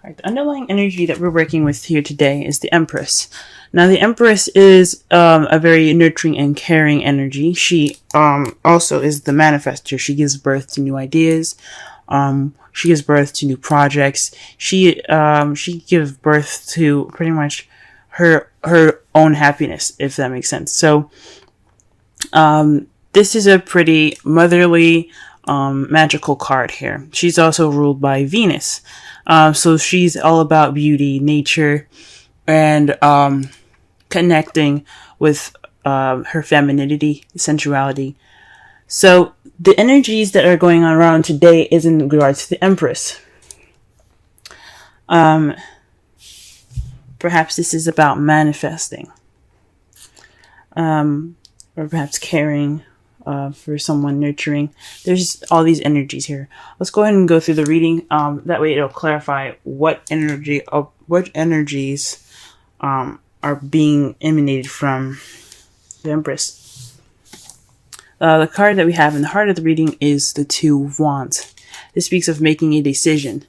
Right, the underlying energy that we're working with here today is the Empress. Now, the Empress is a very nurturing and caring energy. She also is the manifester. She gives birth to new ideas. She gives birth to new projects. She gives birth to pretty much her own happiness, if that makes sense. So, this is a pretty motherly, magical card here. She's also ruled by Venus. So she's all about beauty, nature, and connecting with her femininity, sensuality. So the energies that are going on around today is in regards to the Empress. Perhaps this is about manifesting, or perhaps caring for someone, nurturing. There's all these energies here. Let's go ahead and go through the reading. That way it'll clarify what energies are being emanated from the Empress. The card that we have in the heart of the reading is the Two of Wands. This speaks of making a decision,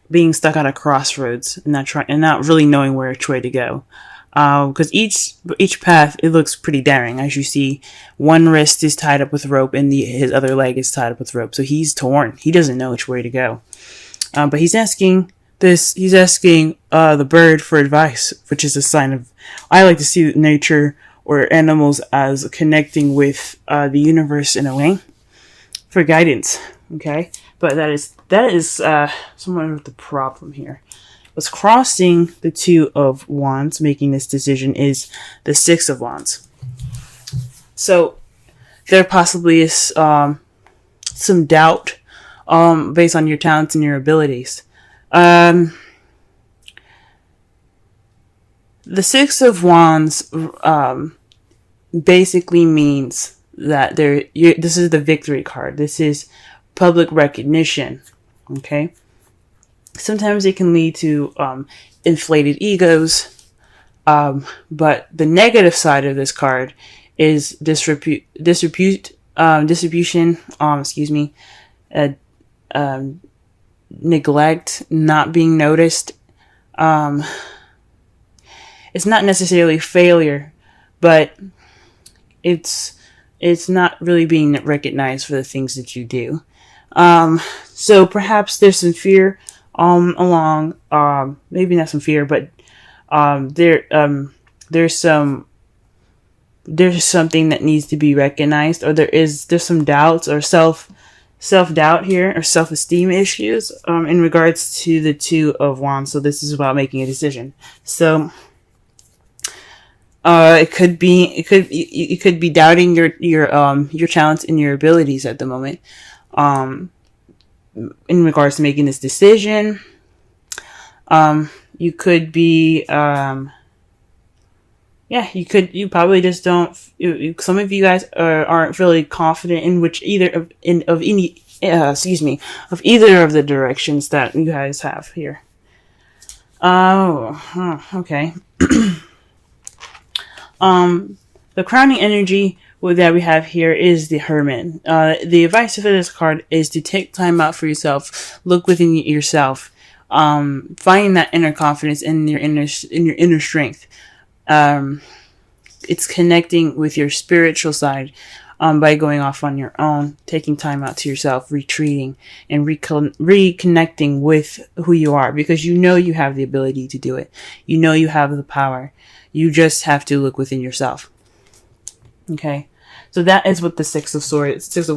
being stuck at a crossroads and not really knowing which way to go. Because each path, it looks pretty daring. As you see, one wrist is tied up with rope and his other leg is tied up with rope. So he's torn. He doesn't know which way to go. But he's asking the bird for advice, which is a sign of, I like to see nature or animals as connecting with the universe in a way for guidance. Okay. But that is somewhat of the problem here. What's crossing the Two of Wands, making this decision, is the Six of Wands. So there possibly is some doubt based on your talents and your abilities. The Six of Wands basically means that this is the victory card. This is public recognition. Okay. Sometimes it can lead to inflated egos, but the negative side of this card is distribution. Neglect, not being noticed. It's not necessarily failure, but it's not really being recognized for the things that you do. So perhaps there's some fear. Maybe not some fear, but there's something that needs to be recognized, or there's some doubts or self-doubt here, or self-esteem issues in regards to the Two of Wands. So this is about making a decision. So you could be doubting your talents and your abilities at the moment. In regards to making this decision, you could be, you probably just don't, some of you guys aren't really confident in of either of the directions that you guys have here. Okay. The crowning energy that we have here is the Hermit. The advice for this card is to take time out for yourself, look within yourself, find that inner confidence in your inner strength. It's connecting with your spiritual side by going off on your own, taking time out to yourself, retreating, and reconnecting with who you are, because you know you have the ability to do it. You know you have the power. You just have to look within yourself. Okay. So that is what the Six of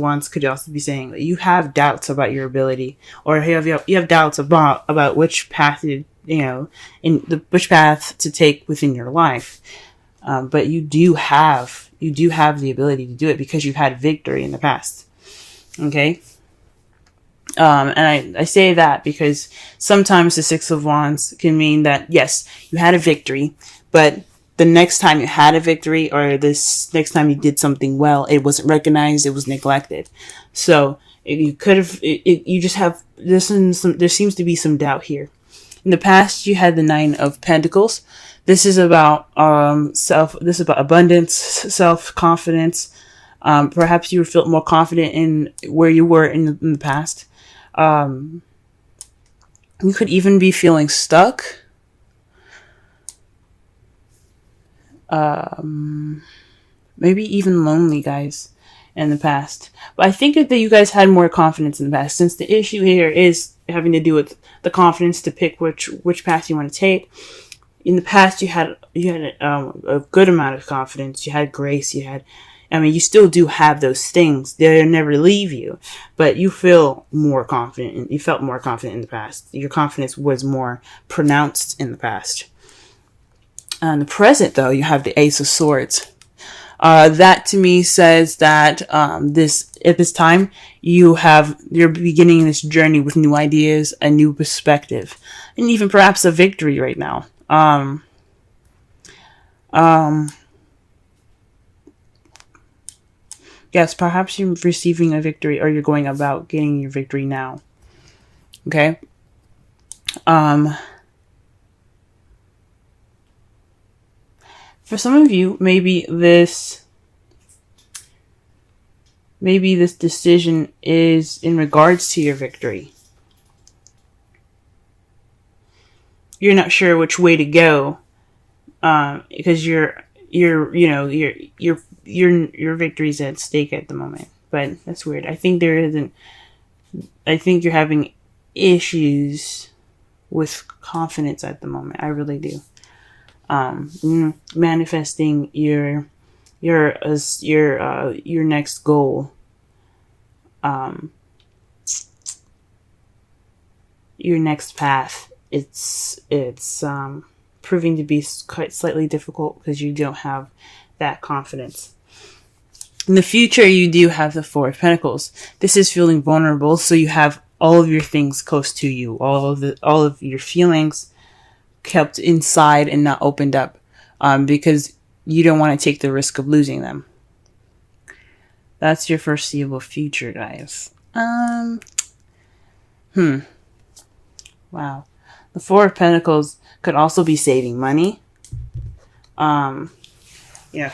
Wands could also be saying. That you have doubts about your ability, or you have doubts about which path which path to take within your life. But you do have the ability to do it because you've had victory in the past. Okay. And I say that because sometimes the Six of Wands can mean that, yes, you had a victory, but the next time you had a victory, or this next time you did something well, it wasn't recognized, it was neglected. So you could have, you just have, there seems to be some doubt here. In the past, you had the Nine of Pentacles. This is about, this is about abundance, self-confidence. Perhaps you felt more confident in where you were in the past. You could even be feeling stuck. Maybe even lonely, guys, in the past. But I think that you guys had more confidence in the past, since the issue here is having to do with the confidence to pick which path you want to take. In the past, you had a good amount of confidence. You had grace. You still do have those things. They'll never leave you, but you feel more confident. You felt more confident in the past. Your confidence was more pronounced in the past. In the present, though, you have the Ace of Swords. That to me says that at this time you're beginning this journey with new ideas, a new perspective, and even perhaps a victory right now. Yes, perhaps you're receiving a victory, or you're going about getting your victory now. Okay. For some of you, maybe this decision is in regards to your victory. You're not sure which way to go, because your victory's at stake at the moment. But that's weird. I think you're having issues with confidence at the moment. I really do. Manifesting your next goal, your next path. It's proving to be quite slightly difficult because you don't have that confidence. In the future, you do have the Four of Pentacles. This is feeling vulnerable, so you have all of your things close to you, all of your feelings kept inside and not opened up, because you don't want to take the risk of losing them. That's your foreseeable future, guys. Wow. The Four of Pentacles could also be saving money.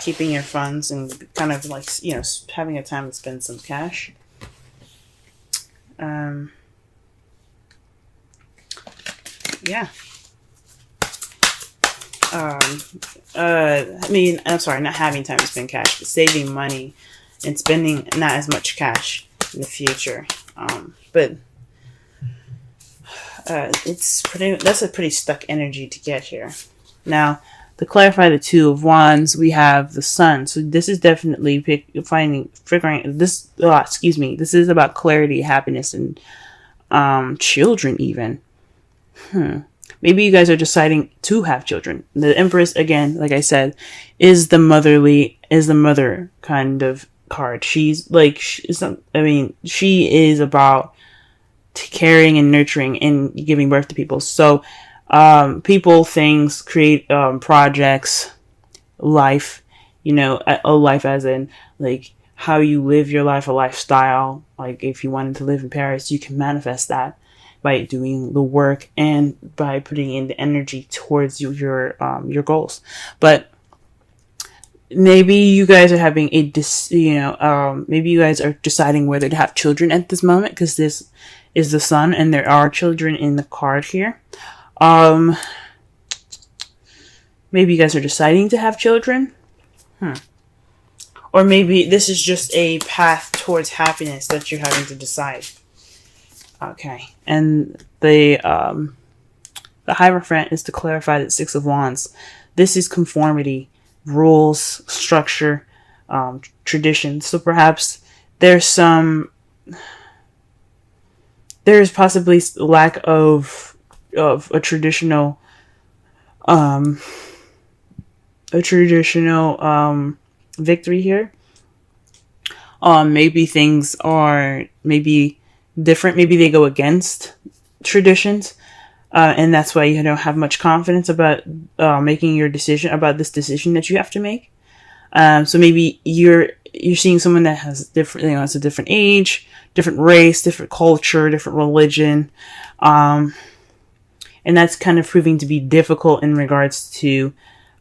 Keeping your funds and kind of like, having a time to spend some cash. Yeah. I'm sorry, not having time to spend cash, but saving money and spending not as much cash in the future. That's a pretty stuck energy to get here. Now, to clarify the Two of Wands, we have the Sun. So this is definitely figuring this. This is about clarity, happiness, and children even. Maybe you guys are deciding to have children. The Empress, again, like I said, is the mother kind of card. She is about caring and nurturing and giving birth to people. So, people, things, create, projects, life, a life as in, like, how you live your life, a lifestyle. Like, if you wanted to live in Paris, you can manifest that by doing the work and by putting in the energy towards your goals. But maybe you guys are having maybe you guys are deciding whether to have children at this moment, because this is the Sun and there are children in the card here. Maybe you guys are deciding to have children. Or maybe this is just a path towards happiness that you're having to decide. Okay, and the Hierophant is to clarify that Six of Wands. This is conformity, rules, structure, tradition. So perhaps there's possibly lack of a traditional victory here. Maybe things are different. Maybe they go against traditions, and that's why you don't have much confidence about making your decision about this decision that you have to make. So maybe you're seeing someone that has different, it's a different age, different race, different culture, different religion, and that's kind of proving to be difficult in regards to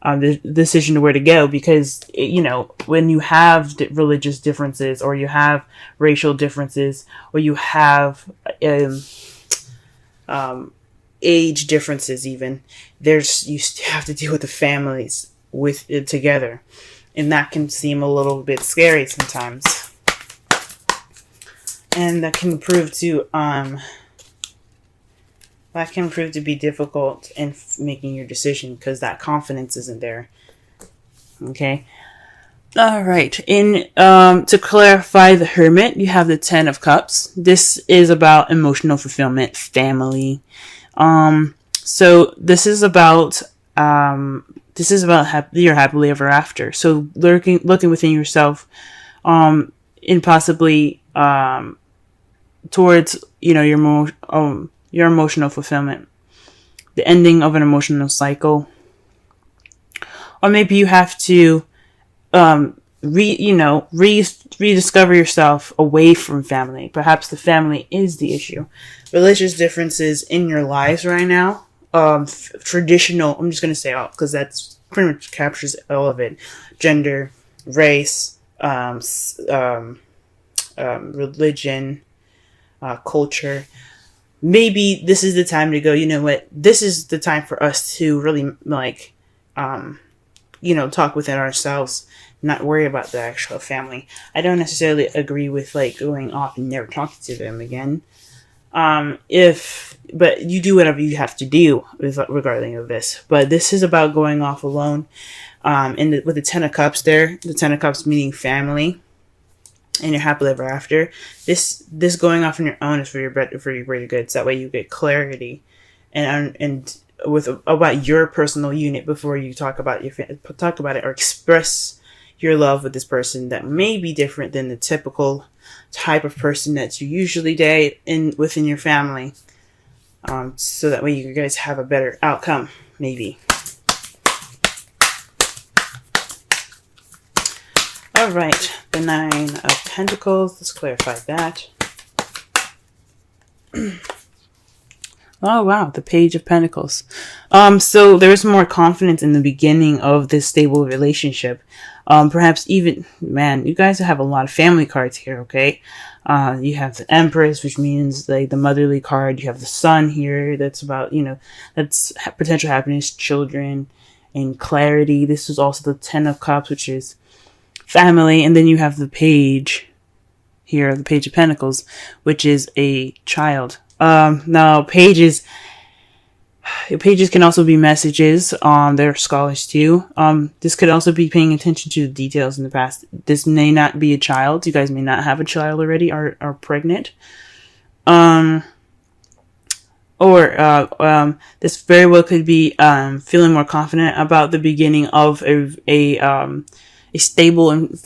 the decision to where to go, because when you have religious differences, or you have racial differences, or you have age differences. Even you have to deal with the families with it together, and that can seem a little bit scary sometimes, and that can prove to be difficult in making your decision because that confidence isn't there. Okay. All right. To clarify the Hermit, you have the Ten of Cups. This is about emotional fulfillment, family. So this is about your happily ever after. So looking within yourself, and possibly towards your emotional fulfillment, the ending of an emotional cycle, or maybe you have to rediscover yourself away from family. Perhaps the family is the issue. Religious differences in your lives right now. Traditional, I'm just going to say all, because that's pretty much captures all of it. Gender, race, religion, culture. Maybe this is the time to go, you know what? This is the time for us to really talk within ourselves, not worry about the actual family. I don't necessarily agree with going off and never talking to them again. But you do whatever you have to do regarding of this. But this is about going off alone. With the Ten of Cups there, the Ten of Cups meaning family, and your happily ever after. This going off on your own is for your greater good. So that way you get clarity, and about your personal unit before you talk about it or express your love with this person that may be different than the typical type of person that you usually date within your family. So that way you guys have a better outcome, maybe. All right, the Nine of Pentacles. Let's clarify that. Oh, wow. The Page of Pentacles. So there's more confidence in the beginning of this stable relationship. Perhaps even, man, you guys have a lot of family cards here, okay? You have the Empress, which means the motherly card. You have the Sun here. That's about, that's potential happiness, children, and clarity. This is also the Ten of Cups, which is family. And then you have the Page here, the Page of Pentacles, which is a child. Now pages can also be messages. They're scholars too. This could also be paying attention to the details in the past. This may not be a child. You guys may not have a child already or are pregnant. This very well could be, feeling more confident about the beginning of a stable and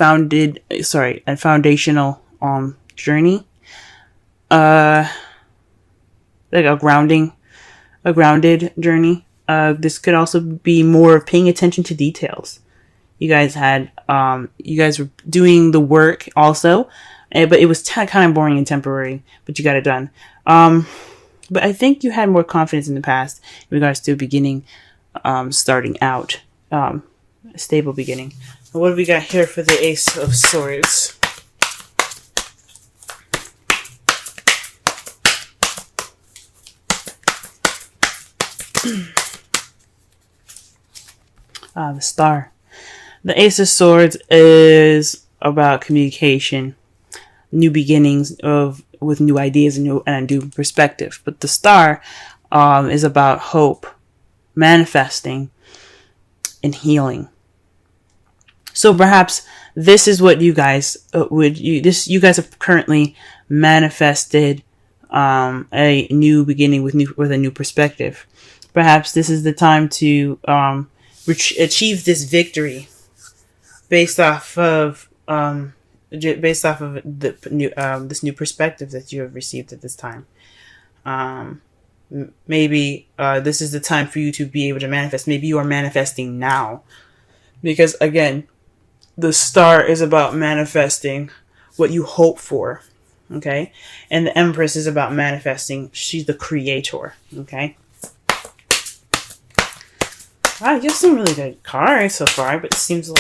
foundational, journey. Like a grounded journey. This could also be more of paying attention to details. You guys were doing the work also, but it was kind of boring and temporary, but you got it done. But I think you had more confidence in the past in regards to beginning, starting out, a stable beginning. What do we got here for the Ace of Swords? The Star. The Ace of Swords is about communication, new beginnings with new ideas and a new perspective. But the Star is about hope, manifesting, and healing. So perhaps this is what you guys you guys have currently manifested a new beginning with a new perspective. Perhaps this is the time to achieve this victory based off of the new this new perspective that you have received at this time. Maybe this is the time for you to be able to manifest. Maybe you are manifesting now, because again, the Star is about manifesting what you hope for. Okay, and the Empress is about manifesting. She's the creator. Okay. Wow, you have some really good cards so far, but it seems a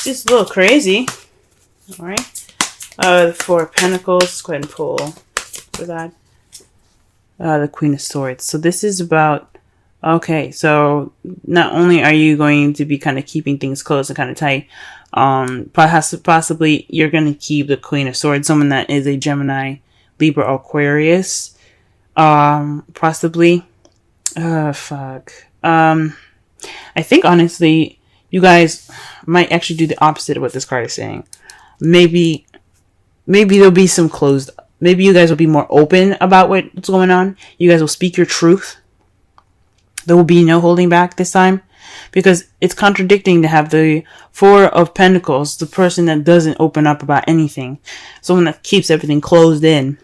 little crazy. All right. The Four of Pentacles. Let's go ahead and pull for that. The Queen of Swords. So this is about, okay, so not only are you going to be kind of keeping things close and kind of tight, possibly you're going to keep the Queen of Swords, someone that is a Gemini, Libra, Aquarius, possibly, fuck. I think honestly, you guys might actually do the opposite of what this card is saying. Maybe there'll be some closed. Maybe you guys will be more open about what's going on. You guys will speak your truth. There will be no holding back this time, because it's contradicting to have the Four of Pentacles, the person that doesn't open up about anything, someone that keeps everything closed in.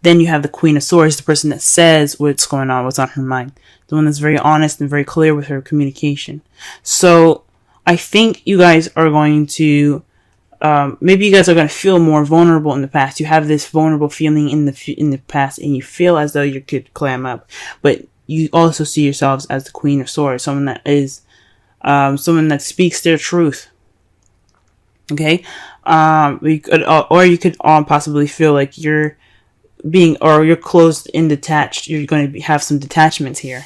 Then you have the Queen of Swords, the person that says what's going on, what's on her mind, the one that's very honest and very clear with her communication. So I think you guys are going to, maybe you guys are going to feel more vulnerable in the past. You have this vulnerable feeling in the past, and you feel as though you could clam up, but you also see yourselves as the Queen of Swords, someone that is, someone that speaks their truth. Okay, you could possibly feel like you're closed and detached. You're going to have some detachments here.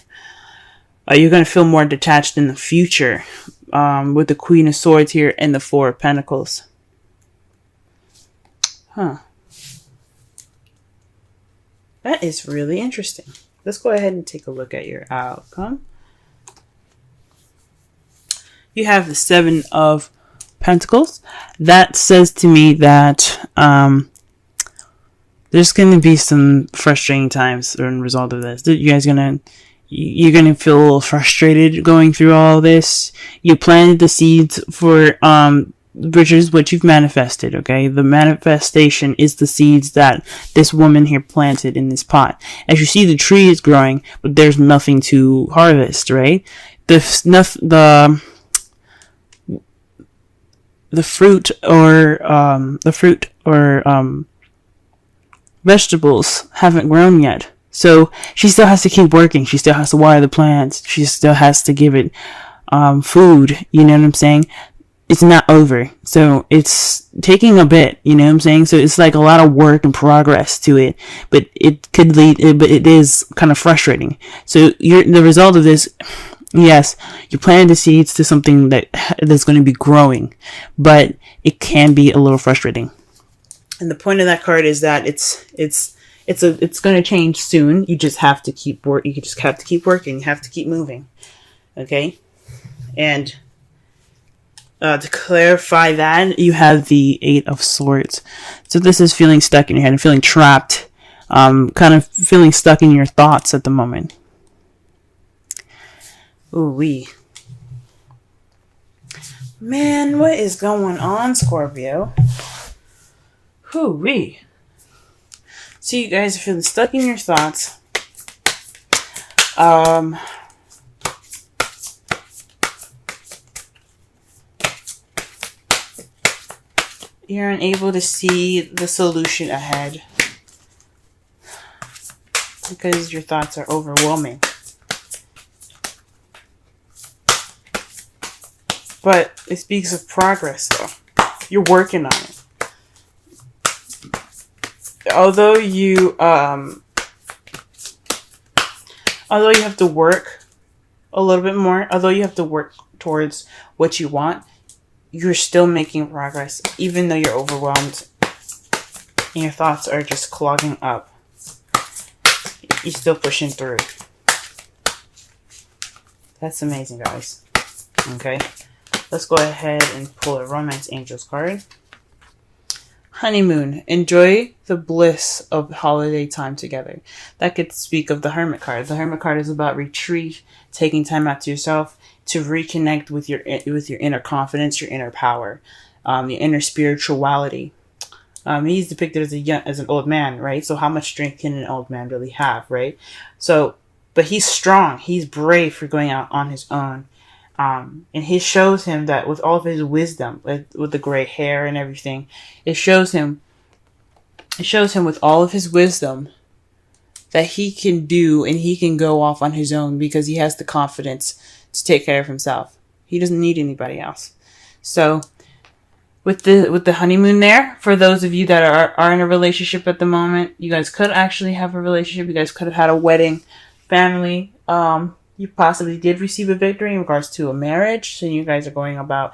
You're going to feel more detached in the future, with the Queen of Swords here and the Four of Pentacles. Huh. That is really interesting. Let's go ahead and take a look at your outcome. You have the Seven of Pentacles. That says to me that there's going to be some frustrating times as a result of this. You're going to feel a little frustrated going through all this. You planted the seeds for which is what you've manifested, okay? The manifestation is the seeds that this woman here planted in this pot. As you see, the tree is growing, but there's nothing to harvest, right? The fruit or vegetables haven't grown yet. So she still has to keep working. She still has to water the plants. She still has to give it food. You know what I'm saying? It's not over. So it's taking a bit, you know what I'm saying? So it's like a lot of work and progress to it, but it is kind of frustrating. So the result of this, yes, you planted the seeds to something that's going to be growing, but it can be a little frustrating. And the point of that card is that it's going to change soon. You just have to keep working. You just have to keep working. You have to keep moving. Okay? And to clarify that, you have the Eight of Swords. So this is feeling stuck in your head and feeling trapped, kind of feeling stuck in your thoughts at the moment. Ooh-wee. Man, what is going on, Scorpio? Ooh-wee. So you guys are feeling stuck in your thoughts. You're unable to see the solution ahead because your thoughts are overwhelming. But it speaks of progress, though. You're working on it. Although you have to work a little bit more, although you have to work towards what you want, you're still making progress, even though you're overwhelmed and your thoughts are just clogging up. You're still pushing through. That's amazing, guys. Okay, let's go ahead and pull a Romance Angels card. Honeymoon. Enjoy the bliss of holiday time together. That could speak of the Hermit card. The Hermit card is about retreat, taking time out to yourself to reconnect with your inner confidence, your inner power, your inner spirituality. He's depicted as an old man, right? So how much strength can an old man really have, right? So, but he's strong. He's brave for going out on his own. And he shows him that with all of his wisdom, with the gray hair and everything, it shows him with all of his wisdom that he can do and he can go off on his own because he has the confidence to take care of himself. He doesn't need anybody else. So with the honeymoon there, for those of you that are in a relationship at the moment, you guys could actually have a relationship. You guys could have had a wedding, family. You possibly did receive a victory in regards to a marriage. So you guys are going about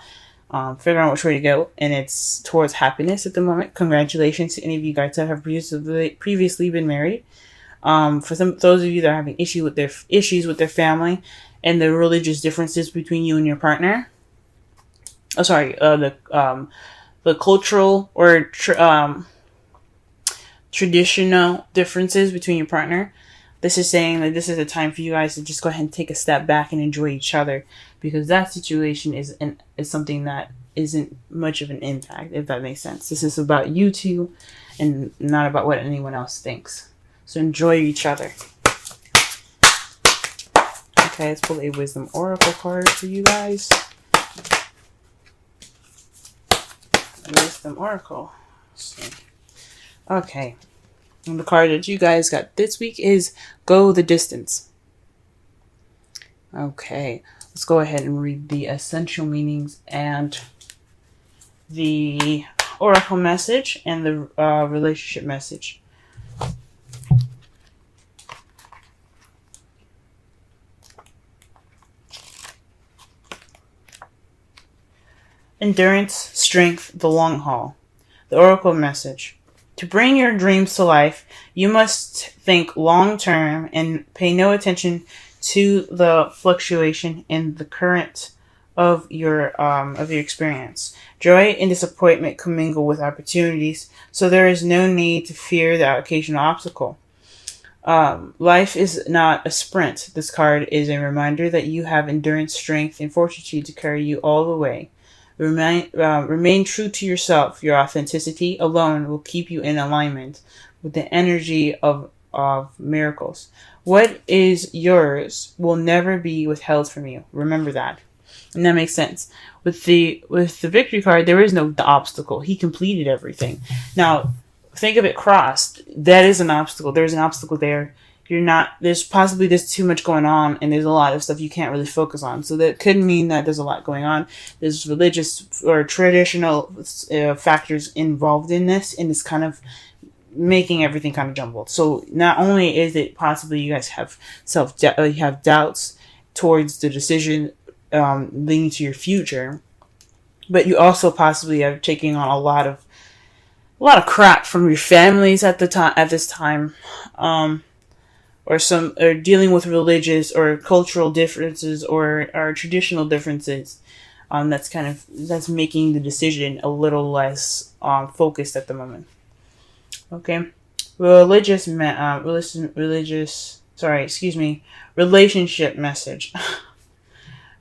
figuring out which way to go, and it's towards happiness at the moment. Congratulations to any of you guys that have previously been married. For those of you that are having issues with their family and the religious differences between you and your partner. Oh, sorry, the cultural or traditional differences between your partner. This is saying that this is a time for you guys to just go ahead and take a step back and enjoy each other, because that situation is something that isn't much of an impact, if that makes sense. This is about you two and not about what anyone else thinks. So enjoy each other. Okay, let's pull a Wisdom Oracle card for you guys. Wisdom Oracle. Okay. And the card that you guys got this week is Go the Distance. Okay. Let's go ahead and read the essential meanings and the oracle message and the relationship message. Endurance, strength, the long haul. The oracle message. To bring your dreams to life, you must think long term and pay no attention to the fluctuation in the current of your experience. Joy and disappointment commingle with opportunities, so there is no need to fear the occasional obstacle. Life is not a sprint. This card is a reminder that you have endurance, strength, and fortitude to carry you all the way. Remain true to yourself. Your authenticity alone will keep you in alignment with the energy of miracles. What is yours will never be withheld from you. Remember that. And that makes sense. With the victory card, there is no obstacle. He completed everything. Now, think of it crossed. That is an obstacle. There's an obstacle there. There's too much going on, and there's a lot of stuff you can't really focus on. So that could mean that there's a lot going on. There's religious or traditional factors involved in this, and it's kind of making everything kind of jumbled. So not only is it possibly you guys have you have doubts towards the decision leading to your future, but you also possibly are taking on a lot of crap from your families at this time. Or dealing with religious or cultural differences or traditional differences, that's making the decision a little less focused at the moment. Okay, relationship message.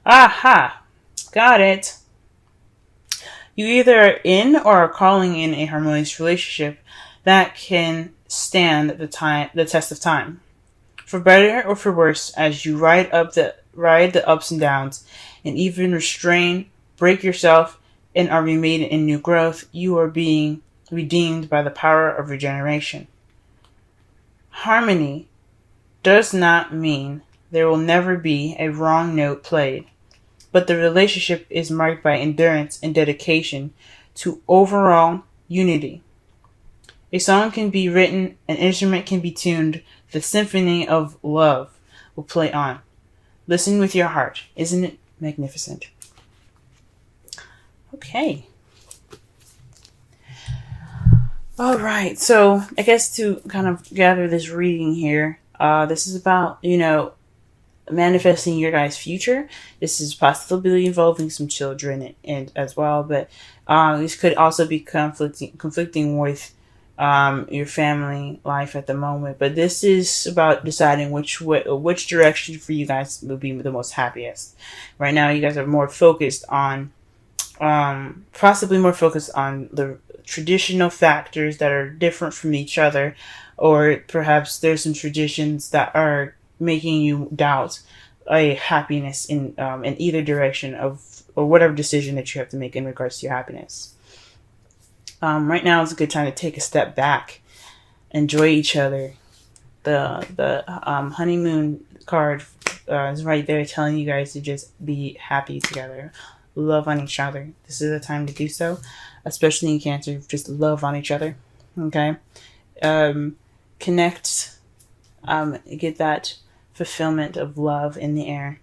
Aha, got it. You either are in or are calling in a harmonious relationship that can stand the test of time. For better or for worse, as you ride the ups and downs, and even break yourself, and are remade in new growth, you are being redeemed by the power of regeneration. Harmony does not mean there will never be a wrong note played, but the relationship is marked by endurance and dedication to overall unity. A song can be written, an instrument can be tuned, the symphony of love will play on. Listen with your heart. Isn't it magnificent? Okay. All right. So I guess to kind of gather this reading here, this is about, manifesting your guys' future. This is possibly involving some children and as well, but this could also be conflicting with your family life at the moment. But this is about deciding which direction for you guys will be the most happiest. Right now, you guys are more focused on, possibly more focused on the traditional factors that are different from each other, or perhaps there's some traditions that are making you doubt a happiness in either direction or whatever decision that you have to make in regards to your happiness. Right now is a good time to take a step back, enjoy each other. The honeymoon card is right there telling you guys to just be happy together. love on each other. This is the time to do so, especially in Cancer. Just love on each other. Okay. Connect. Get that fulfillment of love in the air.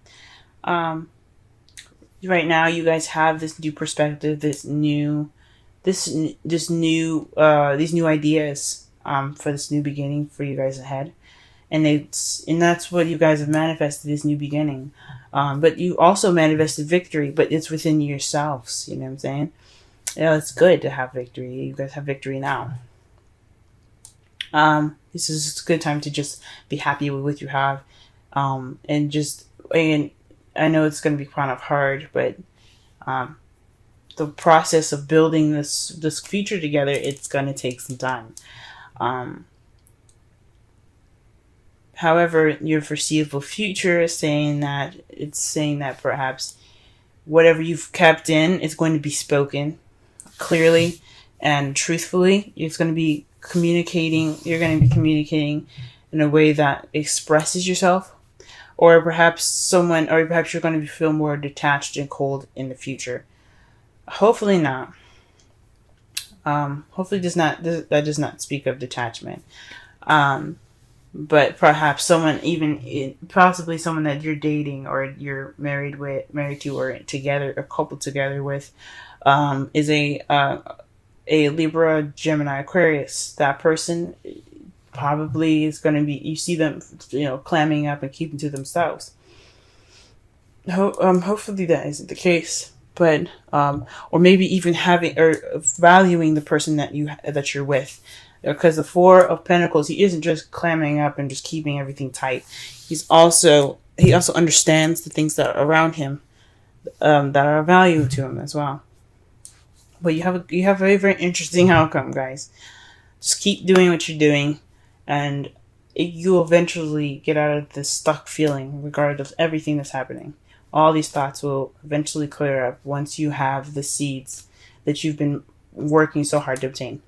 Right now, you guys have this new perspective, these new ideas for this new beginning for you guys ahead, and that's what you guys have manifested, this new beginning. But you also manifested victory, but it's within yourselves. You know what I'm saying? Yeah, it's good to have victory. You guys have victory now. This is a good time to just be happy with what you have, and I know it's going to be kind of hard, but the process of building this future together, it's going to take some time. However, your foreseeable future is saying that perhaps whatever you've kept in is going to be spoken clearly and truthfully. It's going to be communicating. You're going to be communicating in a way that expresses yourself, or perhaps you're going to feel more detached and cold in the future. Hopefully not. Hopefully that does not speak of detachment. But perhaps possibly someone that you're dating or you're married to, or together, or coupled together with, is a Libra, Gemini, Aquarius. That person probably is going to be, you see them, clamming up and keeping to themselves. Hopefully that isn't the case, but or maybe even having or valuing the person that you're with, because the Four of Pentacles, he isn't just clamming up and just keeping everything tight. He also understands the things that are around him, that are of value to him as well. But you have a very, very interesting outcome, guys. Just keep doing what you're doing, and you'll eventually get out of this stuck feeling, regardless of everything that's happening. All these thoughts will eventually clear up once you have the seeds that you've been working so hard to obtain.